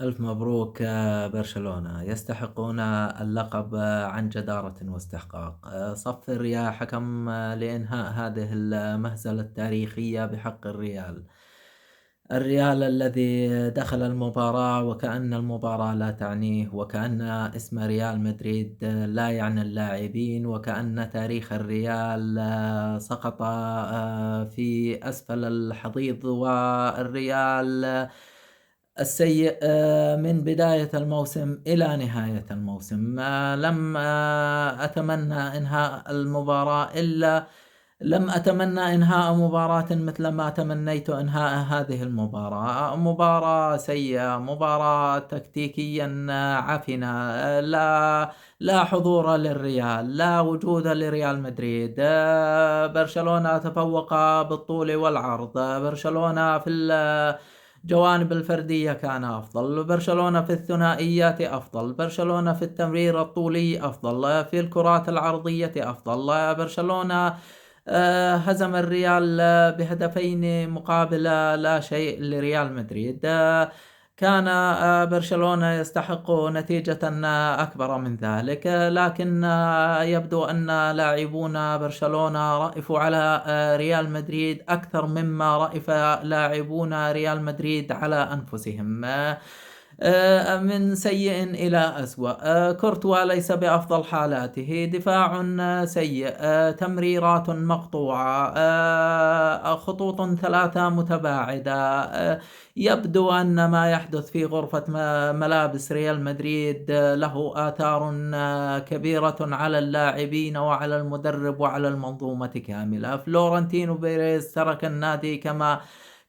ألف مبروك برشلونة يستحقون اللقب عن جدارة واستحقاق. صفر يا حكم لإنهاء هذه المهزلة التاريخية بحق الريال. الريال الذي دخل المباراة وكأن المباراة لا تعنيه، وكأن اسم ريال مدريد لا يعني اللاعبين، وكأن تاريخ الريال سقط في أسفل الحضيض. والريال السيء من بداية الموسم إلى نهاية الموسم. لم أتمنى إنهاء المباراة إلا لم أتمنى إنهاء مباراة مثل ما تمنيت إنهاء هذه المباراة. مباراة سيئة، مباراة تكتيكيا عفنة. لا حضور للريال، لا وجود لريال مدريد. برشلونة تفوق بالطول والعرض. برشلونة في الجوانب الفردية كان أفضل، برشلونة في الثنائيات أفضل، برشلونة في التمرير الطولي أفضل، في الكرات العرضية أفضل. برشلونة هزم الريال بهدفين مقابل لا شيء لريال مدريد. كان برشلونة يستحق نتيجة أكبر من ذلك، لكن يبدو أن لاعبون برشلونة رأفوا على ريال مدريد أكثر مما رأف لاعبون ريال مدريد على أنفسهم. من سيء إلى أسوأ. كورتوا ليس بأفضل حالاته، دفاع سيء، تمريرات مقطوعة، خطوط ثلاثة متباعدة. يبدو أن ما يحدث في غرفة ملابس ريال مدريد له آثار كبيرة على اللاعبين وعلى المدرب وعلى المنظومة كاملة. فلورنتينو بيريز ترك النادي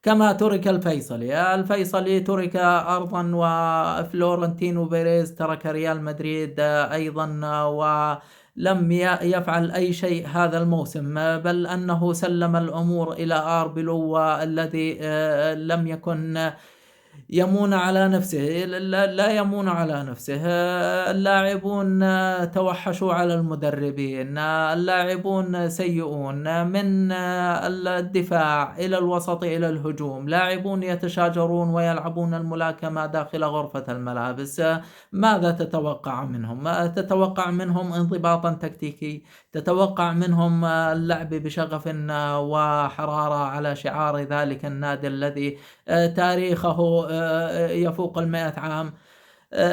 كما ترك الفيصلي ترك أرضا، وفلورنتينو بيريز ترك ريال مدريد أيضا، ولم يفعل أي شيء هذا الموسم، بل أنه سلم الأمور إلى آربيلو الذي لم يكن يمون على نفسه. لا يمون على نفسه. اللاعبون توحشوا على المدربين، اللاعبون سيئون من الدفاع إلى الوسط إلى الهجوم، لاعبون يتشاجرون ويلعبون الملاكمة داخل غرفة الملابس. ماذا تتوقع منهم؟ تتوقع منهم انضباطا تكتيكي، تتوقع منهم اللعب بشغف وحرارة على شعار ذلك النادي الذي تاريخه يفوق 100 عام.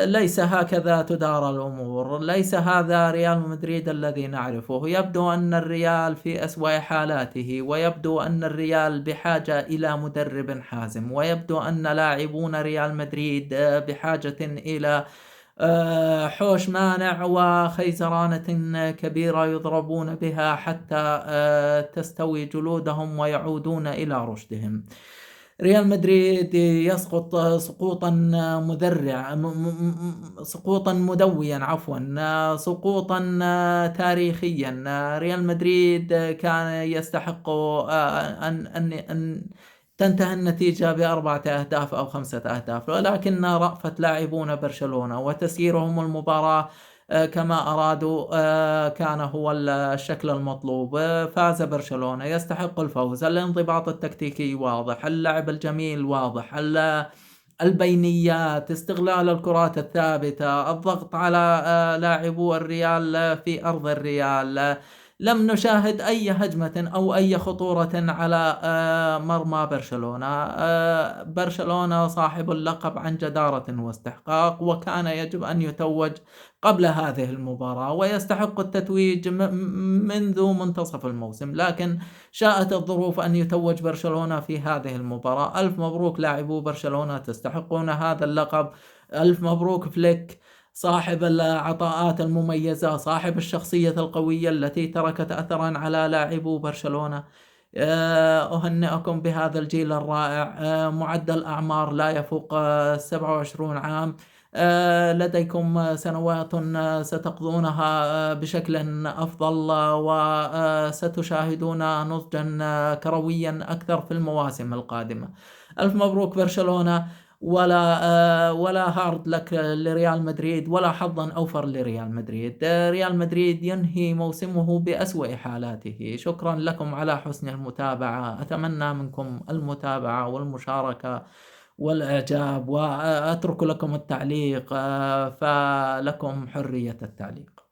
ليس هكذا تدار الأمور، ليس هذا ريال مدريد الذي نعرفه. يبدو أن الريال في أسوأ حالاته، ويبدو أن الريال بحاجة إلى مدرب حازم، ويبدو أن لاعبون ريال مدريد بحاجة إلى حوش مانع وخيزرانة كبيرة يضربون بها حتى تستوي جلودهم ويعودون إلى رشدهم. ريال مدريد يسقط سقوطا سقوطا مدويا، عفوا، سقوطا تاريخيا. ريال مدريد كان يستحق أن تنتهي النتيجة ب4 أهداف أو 5 أهداف، ولكن رأفة لاعبون برشلونة وتسييرهم المباراة كما أرادوا كان هو الشكل المطلوب. فاز برشلونة، يستحق الفوز. الانضباط التكتيكي واضح، اللعب الجميل واضح، البينيات، استغلال الكرات الثابتة، الضغط على لاعبو الريال في أرض الريال. لم نشاهد أي هجمة أو أي خطورة على مرمى برشلونة. برشلونة صاحب اللقب عن جدارة واستحقاق، وكان يجب أن يتوج قبل هذه المباراة، ويستحق التتويج منذ منتصف الموسم، لكن شاءت الظروف أن يتوج برشلونة في هذه المباراة. ألف مبروك لاعبو برشلونة، تستحقون هذا اللقب. ألف مبروك فليك، صاحب العطاءات المميزة، صاحب الشخصية القوية التي تركت أثرا على لاعبو برشلونة. أهنئكم بهذا الجيل الرائع. معدل أعمار لا يفوق 27 عام. لديكم سنوات ستقضونها بشكل أفضل، وستشاهدون نضجا كرويا أكثر في المواسم القادمة. ألف مبروك برشلونة. ولا هارد لك لريال مدريد، ولا حظا أوفر لريال مدريد. ريال مدريد ينهي موسمه بأسوأ حالاته. شكرا لكم على حسن المتابعة، أتمنى منكم المتابعة والمشاركة والإعجاب، وأترك لكم التعليق، فلكم حرية التعليق.